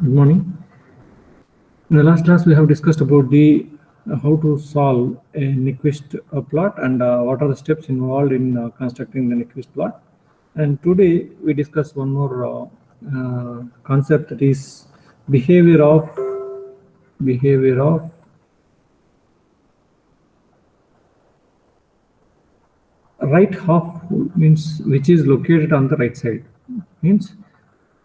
Good morning. In the last class, we have discussed about the how to solve a Nyquist plot and what are the steps involved in constructing the Nyquist plot. And today we discuss one more concept, that is behavior of right half, means which is located on the right side, means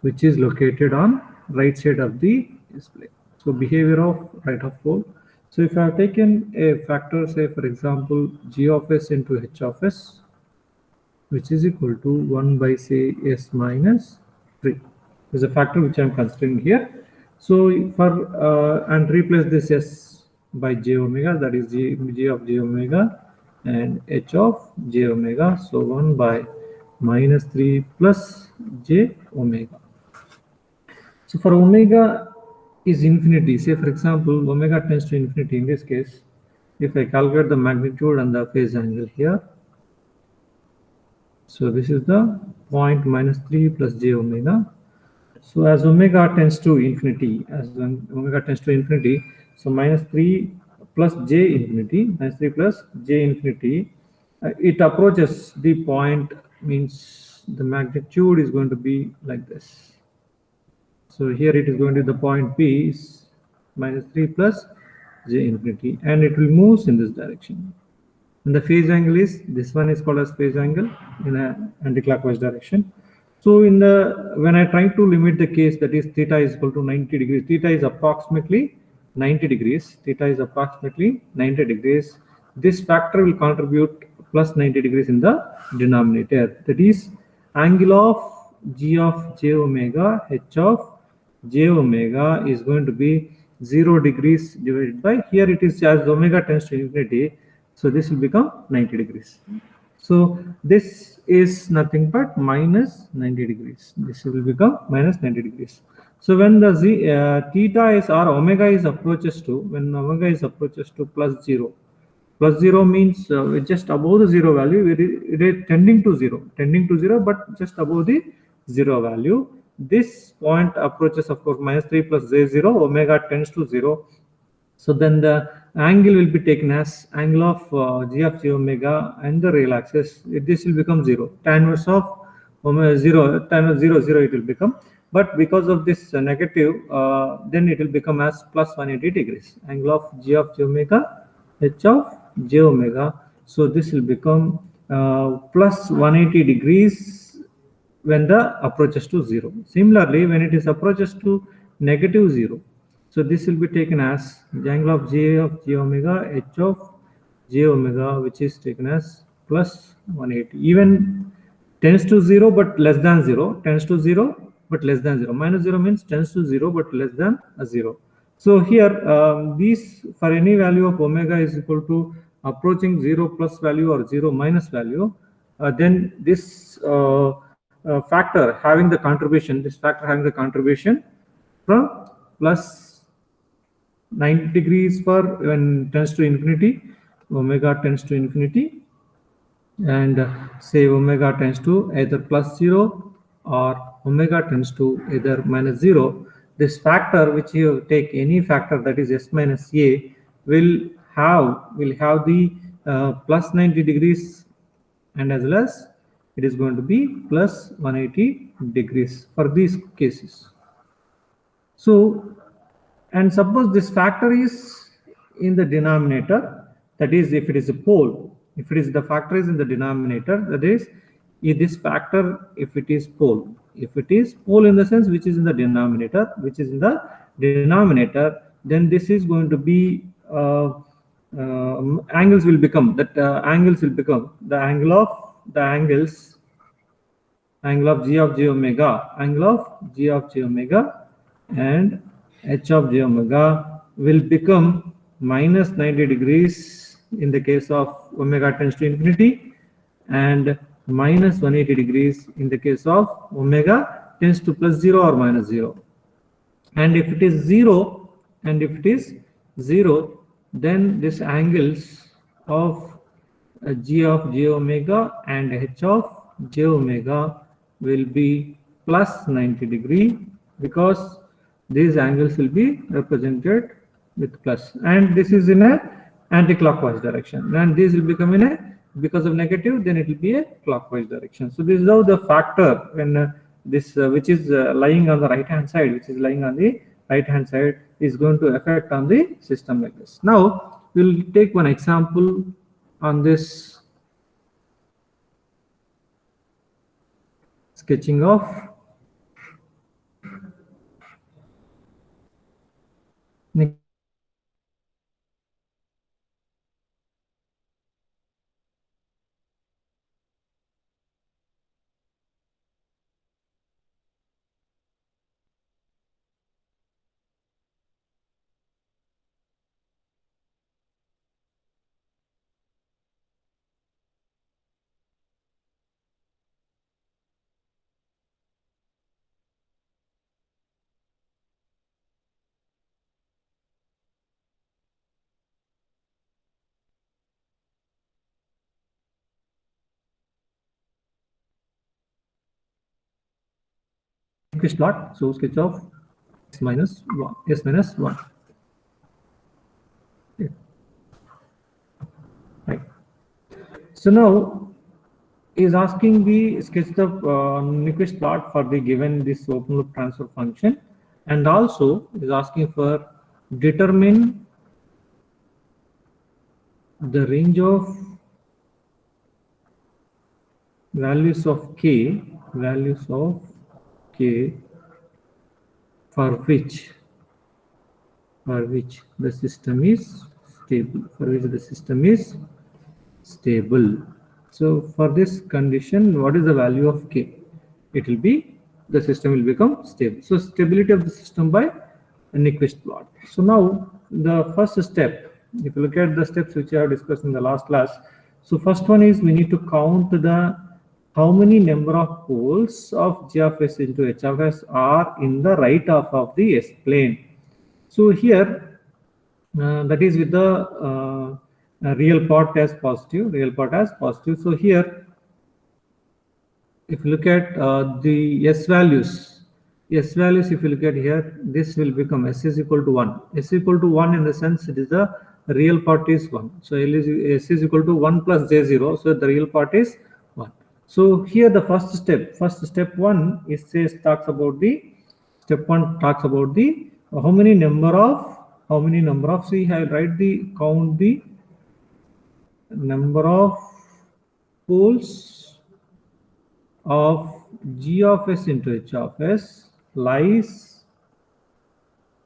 which is located on right side of the display. So behavior of right half pole. So if I have taken a factor, say for example g of s into h of s, which is equal to 1 by say s minus 3 is a factor which I am considering here. So for and replace this s by j omega, that is g of j omega and h of j omega. So 1 by minus 3 plus j omega. So for omega is infinity, say for example omega tends to infinity, in this case if I calculate the magnitude and the phase angle here, so this is the point minus 3 plus j omega. So as omega tends to infinity, so minus 3 plus j infinity, it approaches the point, means the magnitude is going to be like this. So here it is going to the point P is minus 3 plus j infinity, and it will move in this direction. And the phase angle is, this one is called as phase angle in a anti-clockwise direction. So in the, when I try to limit the case, that is theta is equal to 90 degrees, theta is approximately 90 degrees, this factor will contribute plus 90 degrees in the denominator. That is angle of g of j omega h of j omega is going to be 0 degrees divided by, here it is as omega tends to infinity, so this will become 90 degrees. So this is nothing but minus 90 degrees. This will become minus 90 degrees. So when the theta is, or omega is approaches to, when omega is approaches to plus 0 means just above the 0 value, it is tending to 0, but just above the 0 value. This point approaches, of course, minus 3 plus j0, omega tends to 0. So then the angle will be taken as angle of g of j omega and the real axis. This will become 0. Tan inverse of omega 0, tan inverse 0, 0 it will become. But because of this negative, then it will become as plus 180 degrees. Angle of g of j omega, h of j omega. So this will become plus 180 degrees when the approaches to 0. Similarly, when it is approaches to negative 0, so this will be taken as the angle of j omega, h of j omega, which is taken as plus 180. Even tends to 0 but less than 0, tends to 0 but less than 0. Minus 0 means tends to 0 but less than 0. So here these, for any value of omega is equal to approaching 0 plus value or 0 minus value, then this factor having the contribution, from plus 90 degrees for when tends to infinity, omega tends to infinity, and say omega tends to either plus 0 or omega tends to either minus 0. This factor, which you take any factor that is s minus a, will have the plus 90 degrees, and as well as it is going to be plus 180 degrees for these cases. So, and suppose this factor is in the denominator, that is if it is a pole, if it is the factor is in the denominator, that is if this factor, if it is pole in the sense which is in the denominator, then this is going to be angles will become that the angle of g of j omega, and h of j omega will become minus 90 degrees in the case of omega tends to infinity, and minus 180 degrees in the case of omega tends to plus 0 or minus 0. And if it is 0, then this angles of g of j omega and h of j omega will be plus 90 degree, because these angles will be represented with plus, and this is in a anti-clockwise direction, and this will become in a, because of negative, then it will be a clockwise direction. So this is how the factor when this which is lying on the right hand side, which is lying on the right hand side, is going to affect on the system like this. Now we'll take one example on this sketching of Nyquist plot. So sketch of s minus 1, s minus 1. Okay. Right. So now is asking the sketch the Nyquist plot for the given this open loop transfer function, and also is asking for determine the range of values of k for which the system is stable. So for this condition, what is the value of k? It will be, the system will become stable. So stability of the system by a Nyquist plot. So now the first step, if you look at the steps which I have discussed in the last class, so first one is we need to count the how many number of poles of g of s into h of s are in the right half of the s plane. So here that is with the real part as positive. So here if you look at the s values, if you look at here, this will become s is equal to 1. S is equal to 1 in the sense it is the real part is 1. So s is equal to 1 plus j0. So the real part is 1. So here the first step 1 is talks about the how many number of, see I will write the count the number of poles of g of s into h of s lies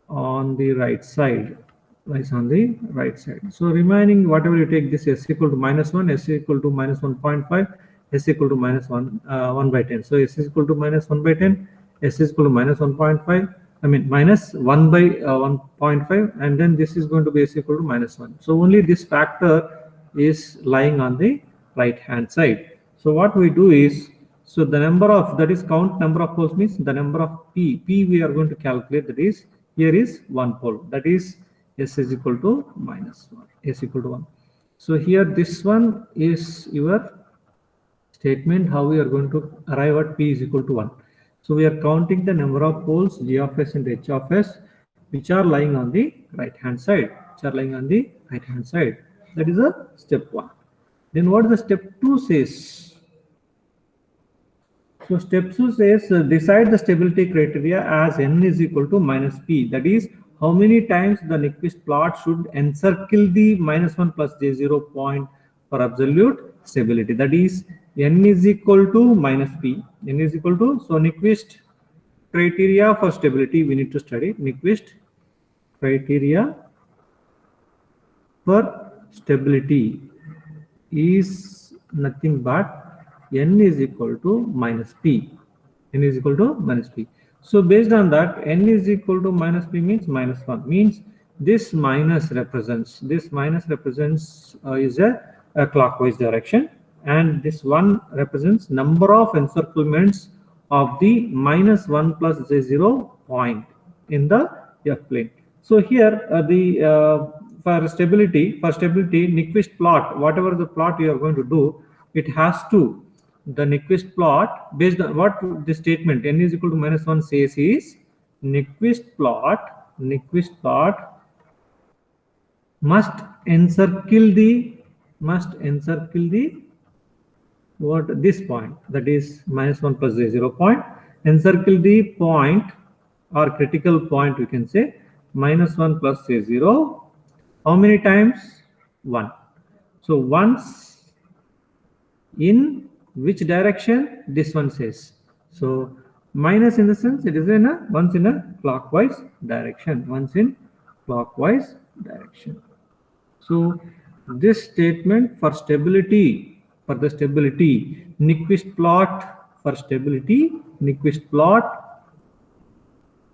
on the right side. So remaining whatever you take, this s equal to -1, s equal to -1.5, s equal to -1 by 10. So s is equal to -1 by 10, s is equal to -1.5. I mean minus 1 by 1.5, and then this is going to be s equal to -1. So only this factor is lying on the right hand side. So what we do is, so the number of, that is count number of poles means the number of p we are going to calculate, that is here is 1 pole, that is s is equal to -1, s equal to 1. So here this one is your statement how we are going to arrive at p is equal to 1. So we are counting the number of poles g of s and h of s which are lying on the right hand side, that is a step 1. Then what is the step 2 says? So step 2 says decide the stability criteria as n is equal to -p. That is how many times the Nyquist plot should encircle the -1 plus j0 point for absolute stability. That is n is equal to -p. N is equal to, so Nyquist criteria for stability we need to study. Nyquist criteria for stability is nothing but n is equal to -p. So based on that, n is equal to -p means -1, means this minus represents is a clockwise direction, and this 1 represents number of encirclements of the -1 plus j0 point in the f plane. So here for stability Nyquist plot, whatever the plot you are going to do, it has to, the Nyquist plot based on what the statement n is equal to -1 says is Nyquist plot must encircle the what this point, that is -1 plus z0 point, encircle the point or critical point, we can say -1 plus z0. How many times? 1. So once in which direction? This one says. So minus in the sense it is in a once in a clockwise direction. Once in clockwise direction. So this statement for stability, for the stability, Nyquist plot for stability, Nyquist plot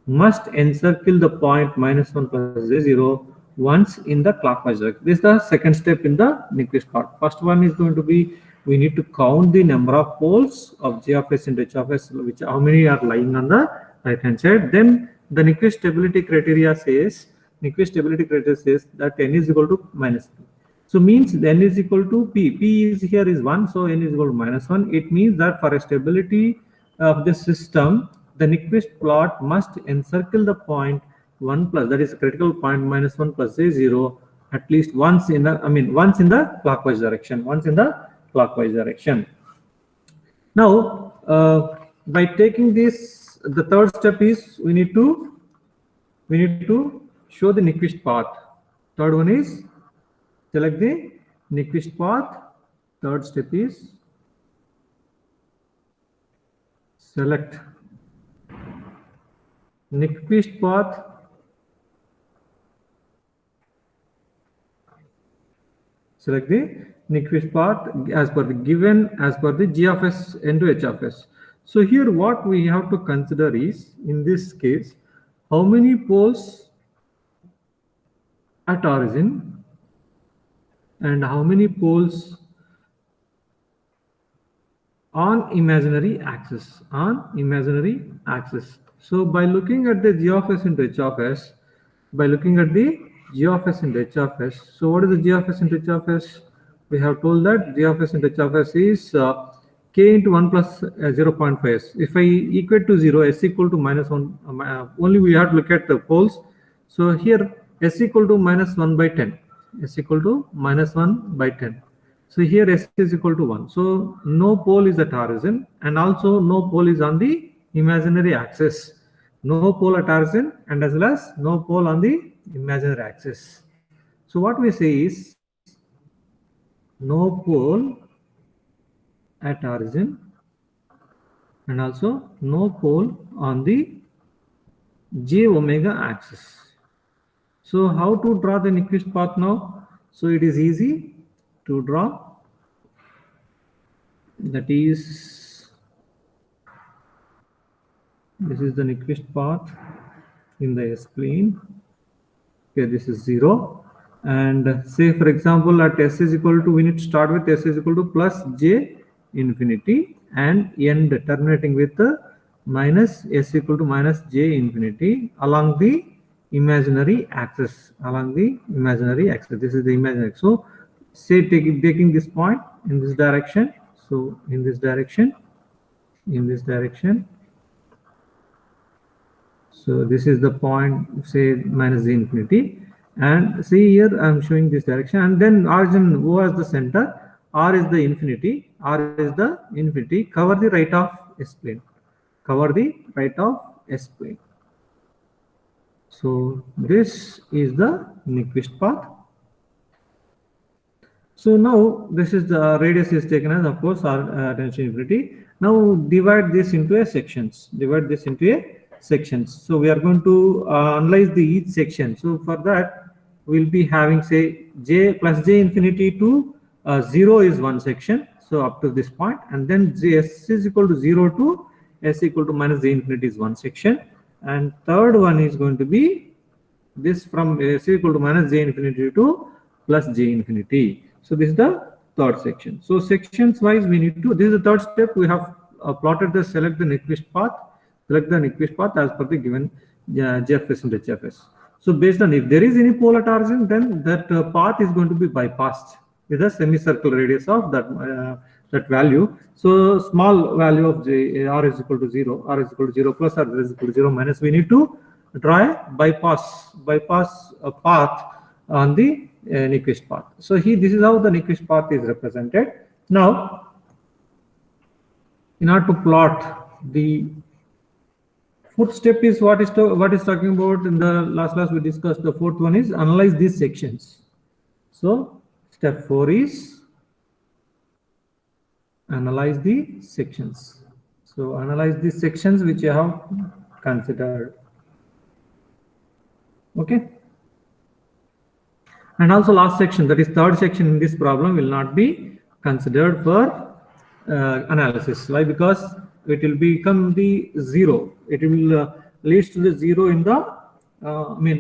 must encircle the point -1 plus z0 once in the clockwise direction. This is the second step in the Nyquist plot. First one is going to be, we need to count the number of poles of g of s and h of s, which how many are lying on the right hand side. Then the Nyquist stability criteria says, that n is equal to -p. So means n is equal to p. P is here is 1, so n is equal to -1. It means that for a stability of the system, the Nyquist plot must encircle the point 1 plus, that is a critical point -1 plus z0 at least once in the, once in the clockwise direction. Once in the clockwise direction. Now, by taking this, the third step is we need to show the Nyquist path. Third one is select the Nyquist path. Third step is select Nyquist path select the Nyquist path as per the given, as per the g of s into h of s. So here what we have to consider is, in this case, how many poles at origin and how many poles on imaginary axis, So by looking at the g of s into h of s, by looking at the g of s into h of s, so what is the g of s into h of s? We have told that g of s into h of s is k into 1 plus 0.5s. If I equate to 0, s equal to -1, only we have to look at the poles. So here s equal to -1 by 10, s equal to -1 by 10. So here s is equal to 1. So no pole is at origin, and also no pole is on the imaginary axis. No pole at origin, and as well as no pole on the imaginary axis. So what we say is no pole at origin and also no pole on the j omega axis. So how to draw the Nyquist path now? So it is easy to draw. That is, this is the Nyquist path in the S-plane. Okay, this is 0. And say for example at s is equal to, we need to start with s is equal to plus j infinity and end terminating with minus s equal to minus j infinity along the imaginary axis. This is the imaginary. So say taking this point in this direction. So in this direction. So this is the point, say minus z infinity. And see here I am showing this direction, and then origin O as the center, R is the infinity, cover the right of S plane. So this is the Nyquist path. So now this is the radius is taken as, of course, our tangent infinity. Now divide this into a sections. So we are going to analyze each section. So for that, we'll be having, say, j plus j infinity to 0 is one section. So up to this point, and then s is equal to 0 to s equal to minus j infinity is one section. And third one is going to be this from s equal to minus j infinity to plus j infinity. So this is the third section. So sections wise we need to, this is the third step. We have plotted the select the Nyquist path as per the given GFS and HFS. So based on if there is any pole at origin, then that path is going to be bypassed with a semicircle radius of that that value. So small value of j r is equal to 0, r is equal to 0 plus r is equal to 0 minus, we need to draw a bypass a path on the Nyquist path. So here this is how the Nyquist path is represented. Now in order to plot the fourth step is what is talking about in the last class we discussed. The fourth one is analyze these sections. So step 4 is analyze the sections. So analyze these sections which you have considered. Okay. And also last section, that is third section in this problem, will not be considered for analysis. Why? Because it will become the 0. It will leads to the 0 in the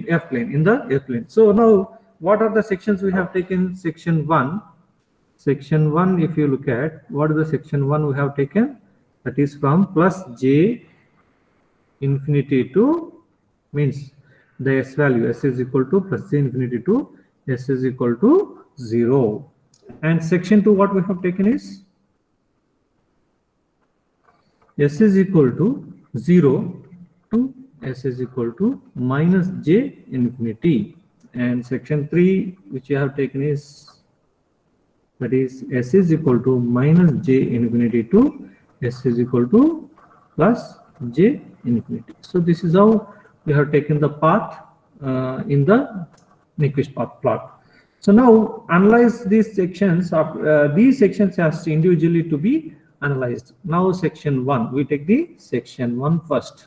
F plane, in the F plane. So now what are the sections we have taken? Section 1. Section 1, if you look at what is the section 1 we have taken, that is from plus j infinity to, means the s value, s is equal to plus j infinity to s is equal to 0. And section 2, what we have taken is s is equal to 0 to s is equal to minus j infinity. And section 3, which you have taken is, that is s is equal to minus j infinity to s is equal to plus j infinity. So this is how we have taken the path in the Nyquist path plot. So now analyze these sections of these sections as individually to be analyzed. Now section 1, we take the section 1 first.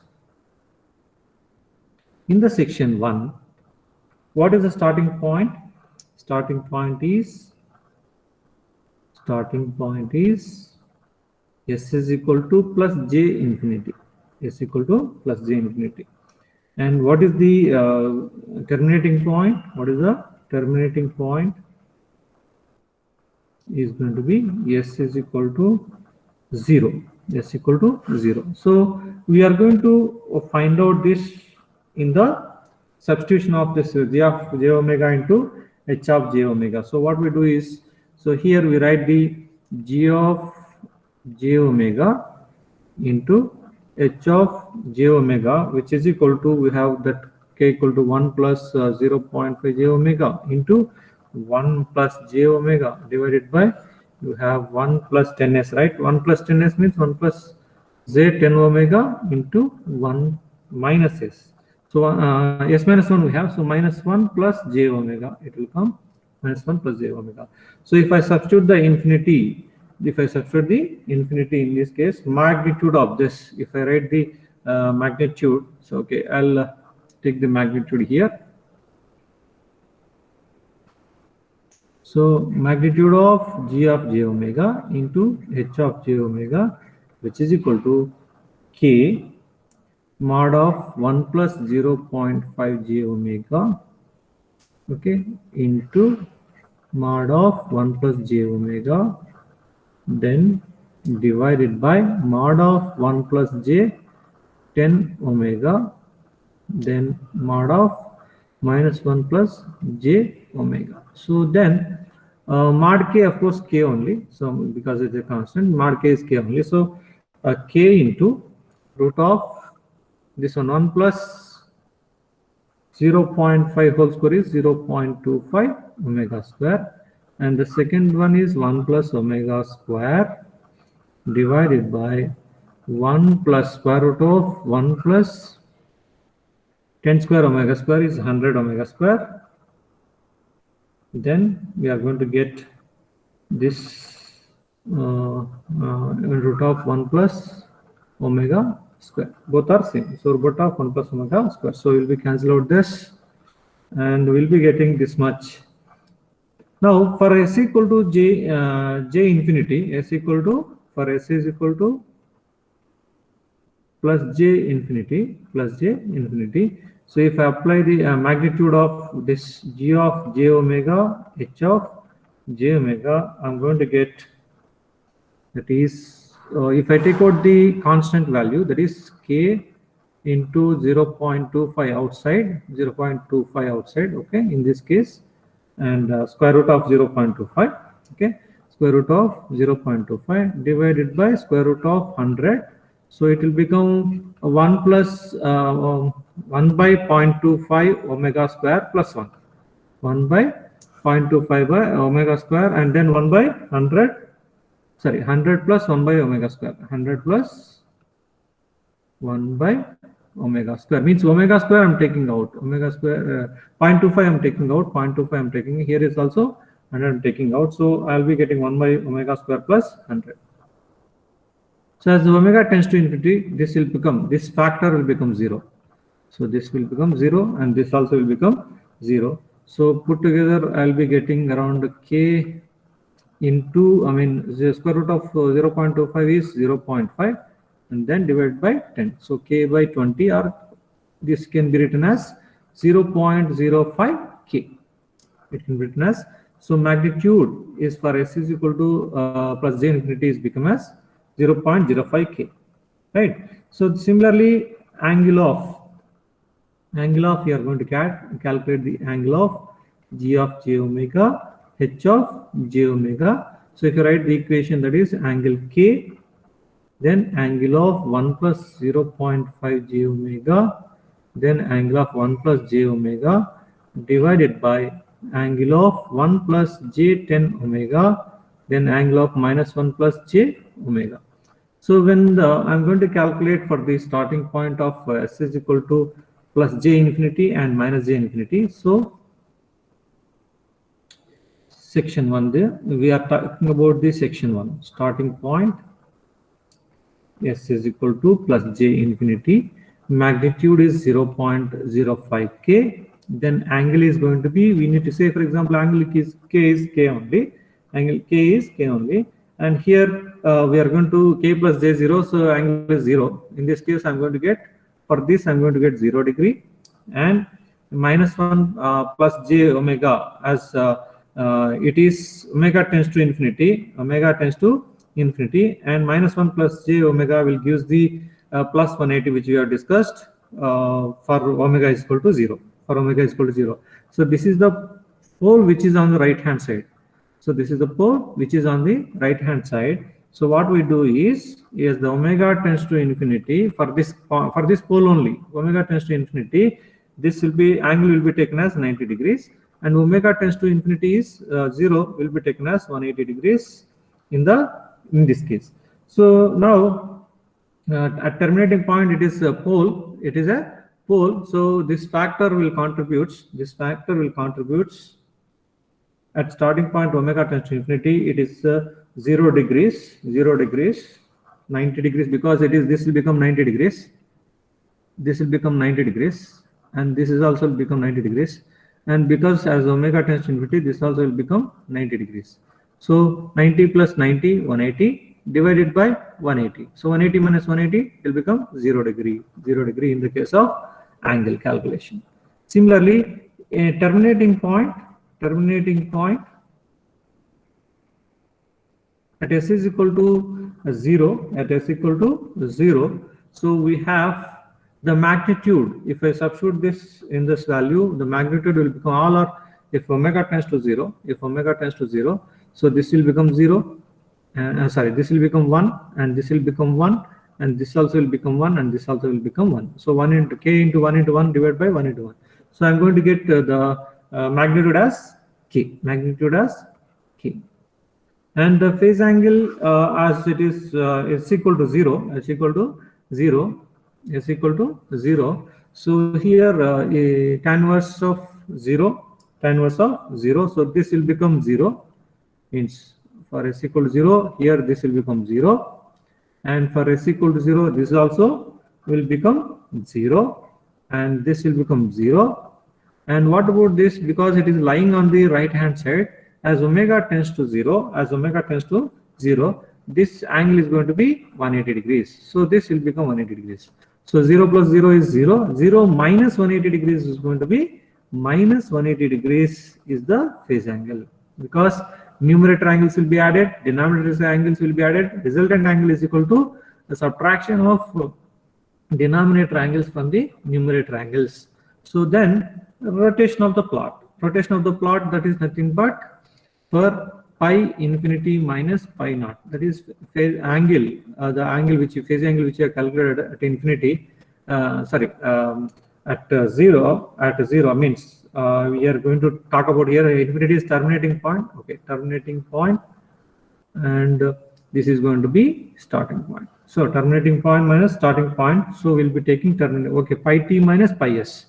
In the section 1, what is the starting point? Starting point is s is equal to plus j infinity. S equal to plus j infinity. And what is the terminating point? What is the terminating point? Is going to be s is equal to 0. S equal to 0. So we are going to find out this in the substitution of this g of j omega into h of j omega. So what we do is, so here we write the g of j omega into h of j omega, which is equal to, we have that k equal to 1 plus 0.5 j omega into 1 plus j omega divided by, you have 1 plus 10s, right? 1 plus 10s means 1 plus j 10 omega into 1 minus s. So s minus 1 we have, so minus 1 plus j omega, it will come minus 1 plus j omega. So if I substitute the infinity, in this case, magnitude of this, if I write the magnitude, so okay, I'll take the magnitude here. So magnitude of g of j omega into h of j omega, which is equal to k mod of 1 plus 0.5 j omega, okay, into mod of 1 plus j omega, then divided by mod of 1 plus j 10 omega, then mod of minus 1 plus j omega. So then mod k, of course k only, so because it's a constant, mod k is k only, so k into root of this one, 1 plus 0.5 whole square is 0.25 omega square, and the second one is 1 plus omega square divided by 1 plus square root of 1 plus 10 square omega square is 100 omega square. Then we are going to get this root of 1 plus omega square. Both are same. So root of 1 plus omega square. So we'll be cancel out this and we'll be getting this much. Now for s equal to j infinity, s equal to, for s is equal to plus j infinity. So if I apply the magnitude of this g of j omega, h of j omega, I'm going to get, that is, if I take out the constant value, that is k into 0.25 outside, okay, in this case, and square root of 0.25, okay. square root of 0.25 divided by square root of 100. So it will become 1 plus 1 by 0.25 omega square plus 1. 1 by 0.25 by omega square, and then 1 by 100, sorry, 100 plus 1 by omega square. 100 plus 1 by omega square means omega square I'm taking out, omega square 0.25 I'm taking out, 0.25 I'm taking, here is also 100 I'm taking out, so I'll be getting 1 by omega square plus 100. So as omega tends to infinity, this will become, this factor will become 0. So this will become 0 and this also will become 0. So put together I'll be getting around k into, I mean, the square root of 0.25 is 0.5 and then divided by 10. So k by 20, or this can be written as 0.05 k. It can be written as, so magnitude is for s is equal to plus j infinity is become as 0.05 k, right? So similarly, angle of we are going to calculate the angle of g of j omega, h of j omega. So if you write the equation, that is angle k, then angle of 1 plus 0.5 j omega, then angle of 1 plus j omega divided by angle of 1 plus j10 omega, then angle of minus 1 plus j omega. So when I'm going to calculate for the starting point of s is equal to plus j infinity and minus j infinity. So section 1 there, we are talking about the section 1 starting point, s is equal to plus j infinity, magnitude is 0.05 k, then angle is going to be, we need to say, for example, angle is k only, angle k is k only, and here we are going to k plus j 0, so angle is 0. In this case I'm going to get, for this I'm going to get 0 degree, and minus 1 plus j omega, as it is omega tends to infinity, and minus 1 plus j omega will give the plus 180, which we have discussed for omega is equal to 0. So this is the pole which is on the right hand side. So this is the pole which is on the right hand side. So what we do is the omega tends to infinity for this pole only. Omega tends to infinity. This will be, angle will be taken as 90 degrees, and omega tends to infinity is 0 will be taken as 180 degrees in this case. So now at terminating point, it is a pole. So this factor will contribute. At starting point omega tends to infinity, it is 0 degrees, 90 degrees, because it is, this will become 90 degrees. This will become 90 degrees, and this is also will become 90 degrees. And because as omega tends to infinity, this also will become 90 degrees. So 90 plus 90, 180 divided by 180. So 180 minus 180 will become 0 degree. 0 degree in the case of angle calculation. Similarly, a terminating point at s is equal to 0, so we have the magnitude. If I substitute this in this value, the magnitude will become all, or if omega tends to 0, so this will become 0, this will become 1, and this will become 1, and this also will become 1, and this also will become 1. So 1 into k into 1 into 1 divided by 1 into 1. So I'm going to get the magnitude as k, and the phase angle as it is equal to 0, So here tan inverse of 0, so this will become 0, means for s equal to 0, here this will become 0, and for s equal to 0, this also will become 0, and this will become 0. And what about this? Because it is lying on the right hand side, as omega tends to 0, this angle is going to be 180 degrees. So this will become 180 degrees. So 0 plus 0 is 0. 0 minus 180 degrees is going to be minus 180 degrees is the phase angle. Because numerator angles will be added, denominator angles will be added. Resultant angle is equal to the subtraction of denominator angles from the numerator angles. So then rotation of the plot, that is nothing but, for pi infinity minus pi naught. That is phase angle, the angle which phase angle which you have calculated at infinity. Sorry, at zero means we are going to talk about here. Infinity is terminating point. Okay, terminating point, and this is going to be starting point. So terminating point minus starting point. So we'll be taking terminating. Okay, pi t minus pi s,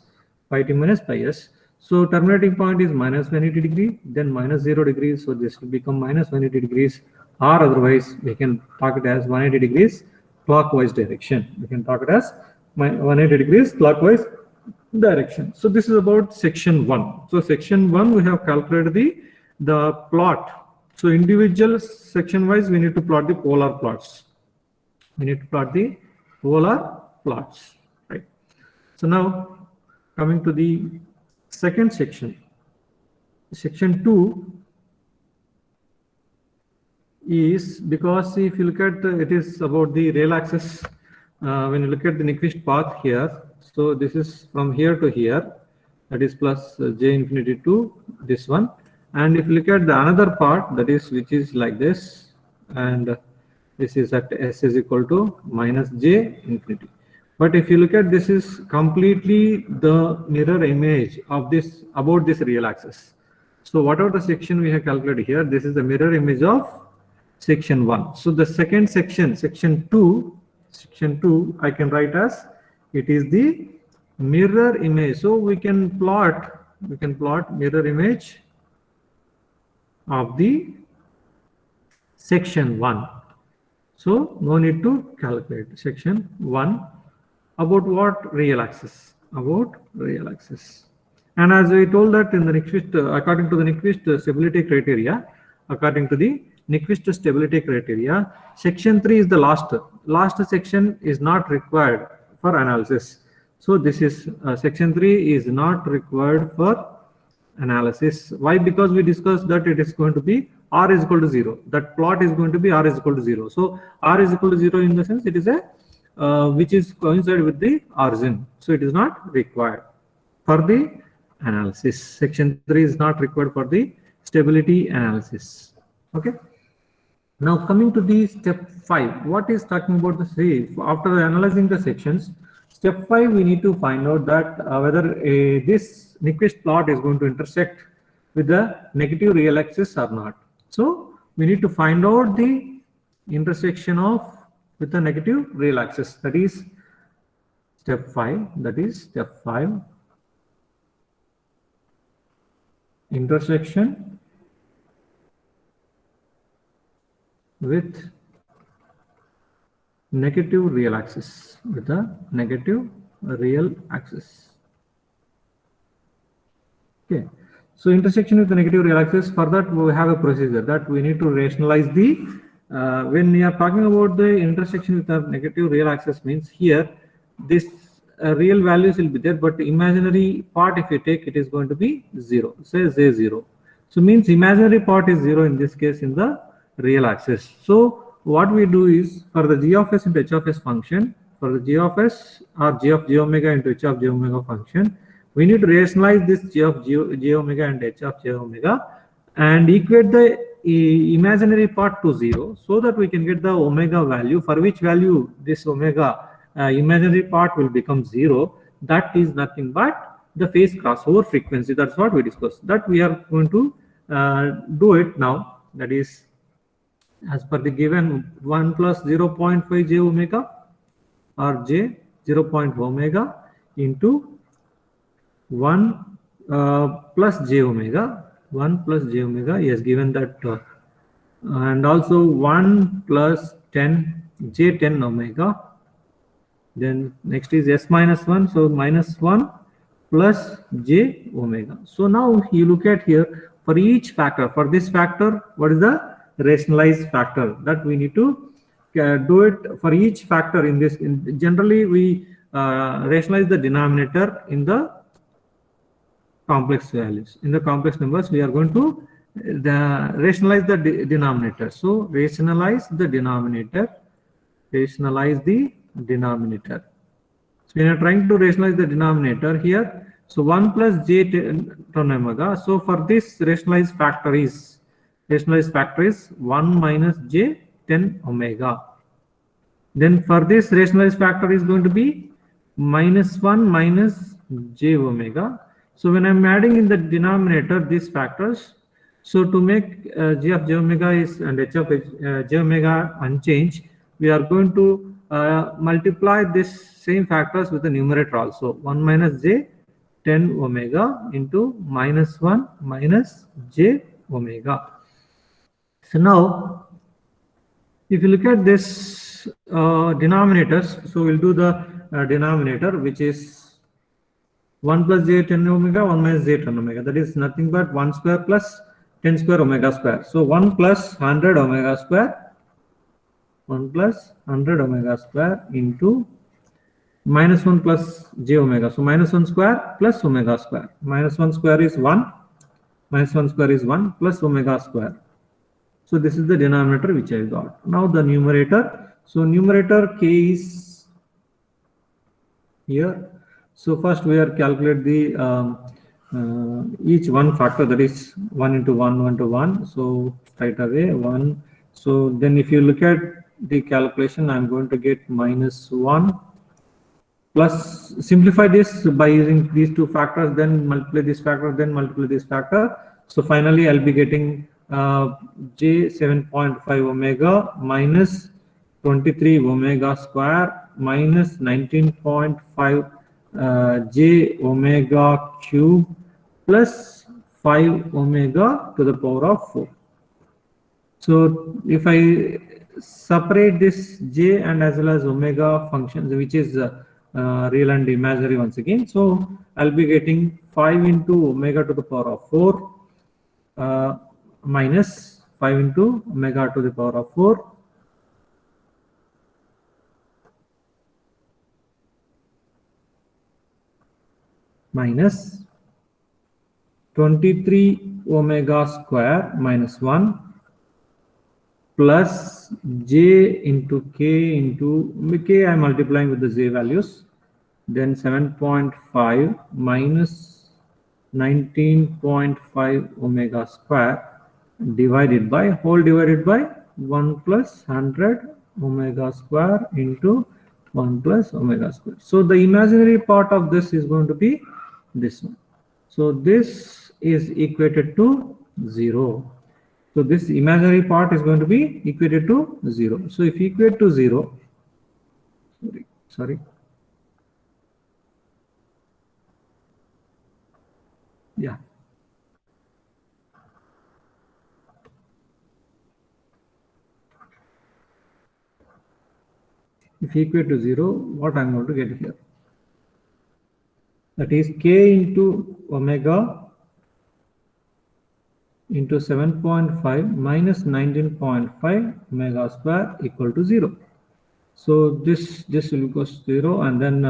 pi t minus pi s. So terminating point is minus 180 degree, then minus 0 degrees. So this will become minus 180 degrees, or otherwise we can talk it as 180 degrees clockwise direction. We can talk it as 180 degrees clockwise direction. So this is about section 1. So section 1 we have calculated the plot. So individual section wise we need to plot the polar plots. We need to plot the polar plots, right? So now coming to the second section, section 2 is, because if you look at it is about the real axis. When you look at the Nyquist path here, so this is from here to here, that is plus j infinity to this one. And if you look at the another part, that is which is like this, and this is at s is equal to minus j infinity. But if you look at this is completely the mirror image of this about this real axis. So whatever the section we have calculated here, this is the mirror image of section 1. So the second section, section 2, I can write as it is the mirror image. So we can plot mirror image of the section 1. So no need to calculate section 1 about what? Real axis, about real axis. And as I told that in the Nyquist, according to the Nyquist stability criteria, section 3 is the last section is not required for analysis. So this is section 3 is not required for analysis. Why? Because we discussed that it is going to be r is equal to 0. That plot is going to be r is equal to 0. So r is equal to 0 in the sense it is a which is coincide with the origin. So it is not required for the analysis. Section 3 is not required for the stability analysis. Okay. Now coming to the step 5, what is talking about the say after analyzing the sections, step 5 we need to find out that whether this Nyquist plot is going to intersect with the negative real axis or not. So we need to find out the intersection of with the negative real axis. That is step 5. Intersection with negative real axis, with the negative real axis. Okay, so intersection with the negative real axis, for that we have a procedure that we need to rationalize the when we are talking about the intersection with the negative real axis, means here this real values will be there, but the imaginary part if you take, it is going to be 0, say z0. So means imaginary part is 0 in this case in the real axis. So what we do is, for the g of s into h of s function, for the g of s or g of j omega into h of j omega function, we need to rationalize this g of j omega and h of j omega and equate the imaginary part to 0, so that we can get the omega value, for which value this omega imaginary part will become 0. That is nothing but the phase crossover frequency. That's what we discussed. That we are going to do it now. That is as per the given 1 plus 0.5 j omega or j 0.5 omega into 1 plus j omega. 1 plus j omega, he has given that and also 1 plus 10 j10 omega. Then next is s minus 1, so minus 1 plus j omega. So now you look at here, for each factor, for this factor, what is the rationalized factor? That we need to do it for each factor in this. Generally we rationalize the denominator in the complex values. In the complex numbers we are going to rationalize the denominator. So rationalize the denominator. So we are trying to rationalize the denominator here. So 1 plus j10 omega. So for this rationalized factor is rationalized factor is 1 minus j 10 omega. Then for this rationalized factor is going to be minus 1 minus j omega. So when I'm adding in the denominator these factors, so to make g of j omega is and h of j omega unchanged, we are going to multiply this same factors with the numerator also. 1 minus j 10 omega into minus 1 minus j omega. So now if you look at this denominators, so we'll do the denominator, which is 1 plus j 10 omega, 1 minus j 10 omega. That is nothing but 1 square plus 10 square omega square. So 1 plus 100 omega square, 1 plus 100 omega square into minus 1 plus j omega. So minus 1 square plus omega square. Minus 1 square is 1, minus 1 square is 1 plus omega square. So this is the denominator which I got. Now the numerator. So numerator k is here. So first we are calculate the each one factor, that is 1 into 1, 1 to 1. So straight away 1. So then if you look at the calculation, I'm going to get minus 1 plus, simplify this by using these two factors, then multiply this factor, then multiply this factor. So finally I'll be getting j 7.5 omega minus 23 omega square minus 19.5 j omega cube plus 5 omega to the power of 4. So if I separate this j and as well as omega functions, which is real and imaginary once again, so I'll be getting 5 into omega to the power of 4 minus 5 into omega to the power of 4 minus 23 omega square minus 1 plus j into k into k, I'm multiplying with the j values, then 7.5 minus 19.5 omega square divided by 1 plus 100 omega square into 1 plus omega square. So the imaginary part of this is going to be this one. So this is equated to 0. So this imaginary part is going to be equated to 0. So if equate to 0, sorry. Yeah. If equate to 0, what I'm going to get here? That is k into omega into 7.5 minus 19.5 omega square equal to 0. So this will go 0, and then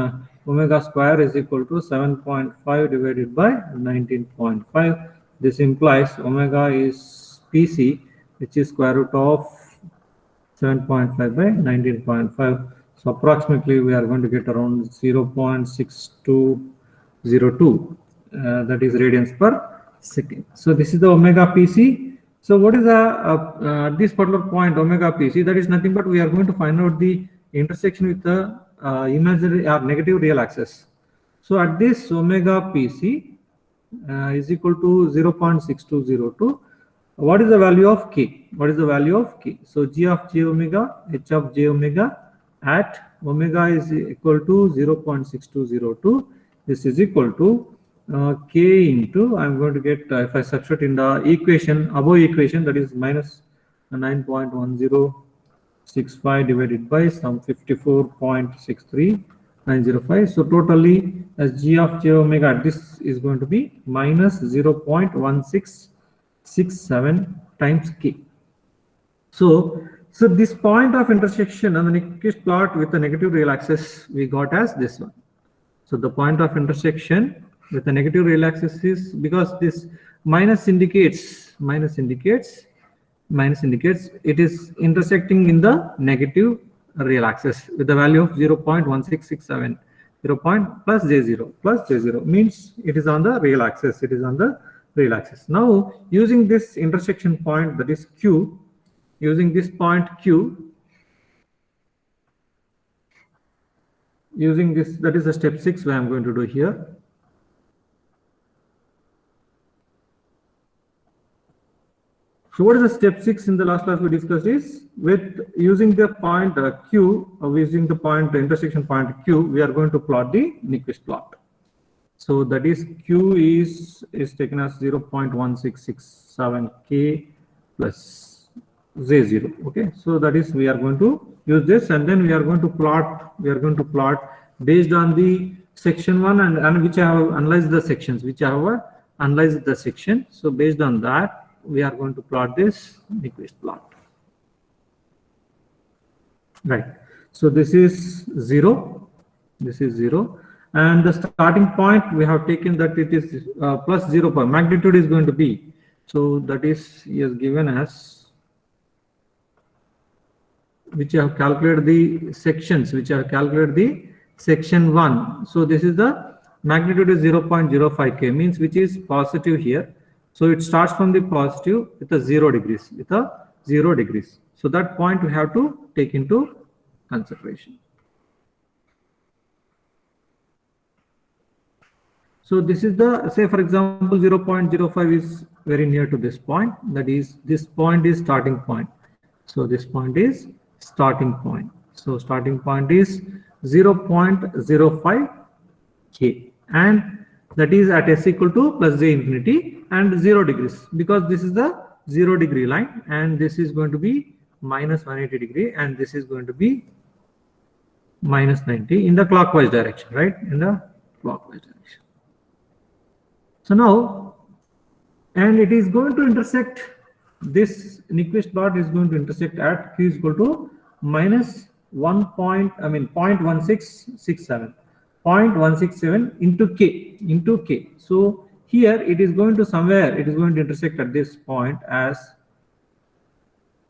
omega square is equal to 7.5 divided by 19.5. This implies omega is PC, which is square root of 7.5 by 19.5. So approximately we are going to get around 0.6202, that is radians per second. So this is the omega PC. So what is this particular point omega PC? That is nothing but we are going to find out the intersection with the imaginary or negative real axis. So at this omega PC is equal to 0.6202. What is the value of k? What is the value of k? So g of j omega, h of j omega at omega is equal to 0.6202. This is equal to k into, I'm going to get, if I substitute in the equation, above equation, that is minus 9.1065 divided by some 54.63905. So totally as g of j omega, this is going to be minus 0.1667 times k. So this point of intersection on the Nyquist plot with the negative real axis we got as this one. So the point of intersection with the negative real axis is, because this minus indicates it is intersecting in the negative real axis with the value of 0.1667. 0 plus j0 means it is on the real axis. It is on the real axis. Now using this intersection point, that is Q, using this point Q, using this, that is the step 6 where I'm going to do here. So what is the step 6 in the last class we discussed is, with using the point Q, using the point intersection point Q, we are going to plot the Nyquist plot. So that is Q is taken as 0.1667 K plus Z0. Okay, so that is, we are going to use this, and then we are going to plot based on the section 1 and which I have analyzed the sections, So based on that, we are going to plot this Nyquist plot. Right. So this is 0. This is 0. And the starting point, we have taken that it is plus 0. Magnitude is going to be. So that is given as, which I have calculated the sections, section 1. So this is the magnitude is 0.05 K, means which is positive here. So it starts from the positive with a 0 degrees, So that point we have to take into consideration. So this is the, say for example, 0.05 is very near to this point. That is, this point is starting point. So this point is starting point. So starting point is 0.05 K, and that is at s equal to plus j infinity and 0 degrees, because this is the 0 degree line, and this is going to be minus 180 degree, and this is going to be minus 90 in the clockwise direction, right? In the clockwise direction. So now, and it is going to intersect, this Nyquist plot is going to intersect at Q is equal to minus 0.1667 into K. So here it is going to somewhere, it is going to intersect at this point as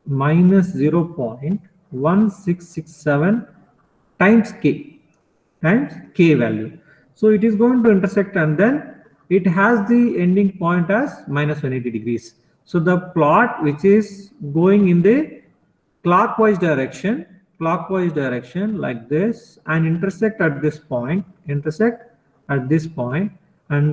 minus 0.1667 times K value. So it is going to intersect, and then it has the ending point as minus 180 degrees. So the plot which is going in the clockwise direction like this, and intersect at this point, and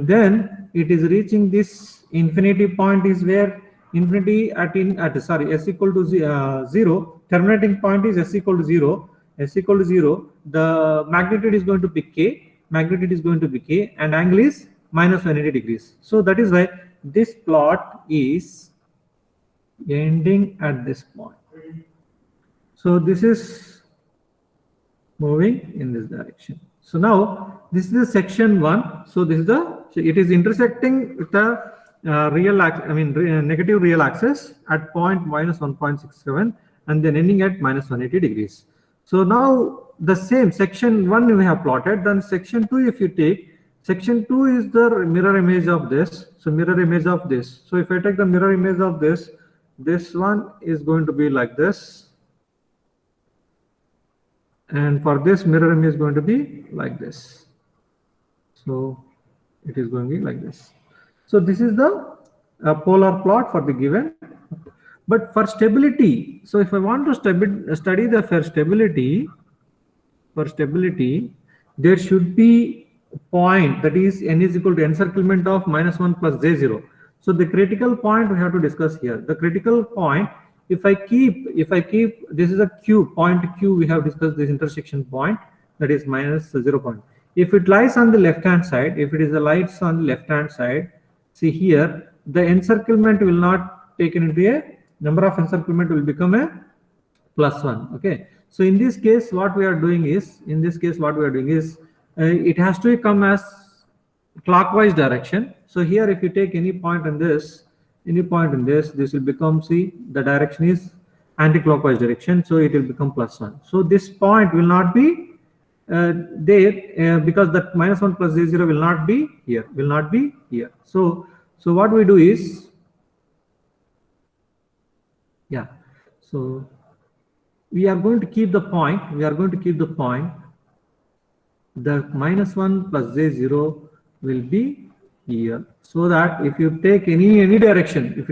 then it is reaching this infinity point, is where infinity s equal to 0, terminating point is s equal to 0, the magnitude is going to be K, and angle is minus 180 degrees. So that is why this plot is ending at this point. So this is moving in this direction. So now this is the section 1. So this is it is intersecting with the negative real axis at point minus 1.67, and then ending at minus 180 degrees. So now the same section 1 we have plotted. Then section 2, if you take, section 2 is the mirror image of this. So mirror image of this. So if I take the mirror image of this one is going to be like this. And for this, mirror image is going to be like this. So it is going to be like this. So this is the polar plot for the given. But for stability, so if I want to study the for stability, there should be a point, that is n is equal to encirclement of minus 1 plus j0. So the critical point we have to discuss here. The critical point, if I keep this is a point Q, we have discussed this intersection point, that is minus 0 point. If it lies on the left hand side, see here, the encirclement will not taken into a number of encirclement will become a plus 1. Okay, so in this case what we are doing is, it has to come as clockwise direction. So here if you take any point in this, this will become, see, the direction is anti-clockwise direction, so it will become plus 1. So this point will not be there because that minus 1 plus j0 will not be here, So what we do is, so we are going to keep the point, the minus 1 plus j0 will be here, so that if you take any direction,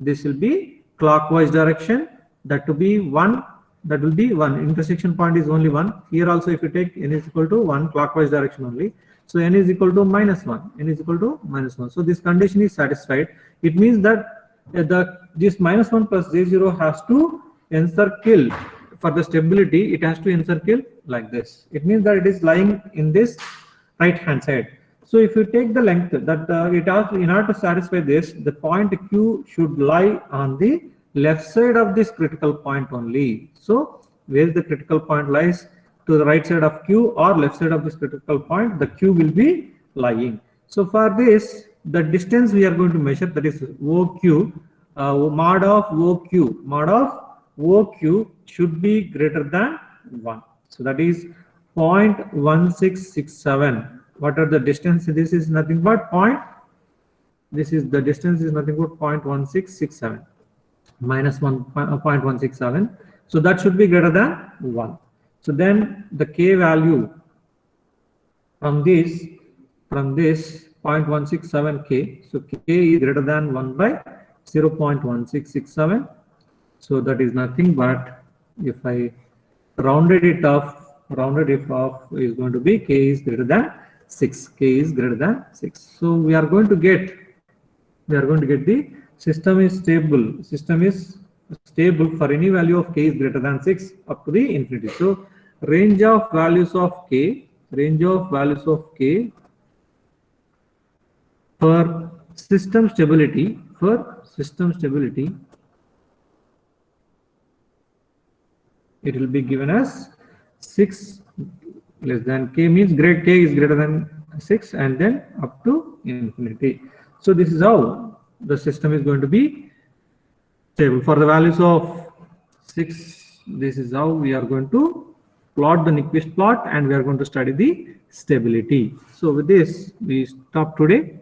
this will be clockwise direction. That to be 1, that will be 1. Intersection point is only 1. Here also, if you take n is equal to 1, clockwise direction only. So n is equal to -1. N is equal to -1. So this condition is satisfied. It means that this -1 plus j0 has to encircle, for the stability, it has to encircle like this. It means that it is lying in this right hand side. So if you take the length that it has, in order to satisfy this, the point Q should lie on the left side of this critical point only. So where the critical point lies, to the right side of Q or left side of this critical point, the Q will be lying. So for this, the distance we are going to measure, that is OQ, mod of OQ should be greater than 1. So that is 0.1667. What are the distance? This is nothing but this is the distance is nothing but 0.1667 minus 0.167. So that should be greater than 1. So then the K value from this 0.167 K. So K is greater than 1 by 0.1667. So that is nothing but, if I rounded it off is going to be K is greater than 6. K is greater than 6. So we are going to get the system is stable for any value of K is greater than 6 up to the infinity. So range of values of K for system stability, it will be given as 6 less than K, means K is greater than 6, and then up to infinity. So this is how the system is going to be stable. For the values of 6, this is how we are going to plot the Nyquist plot, and we are going to study the stability. So with this, we stop today.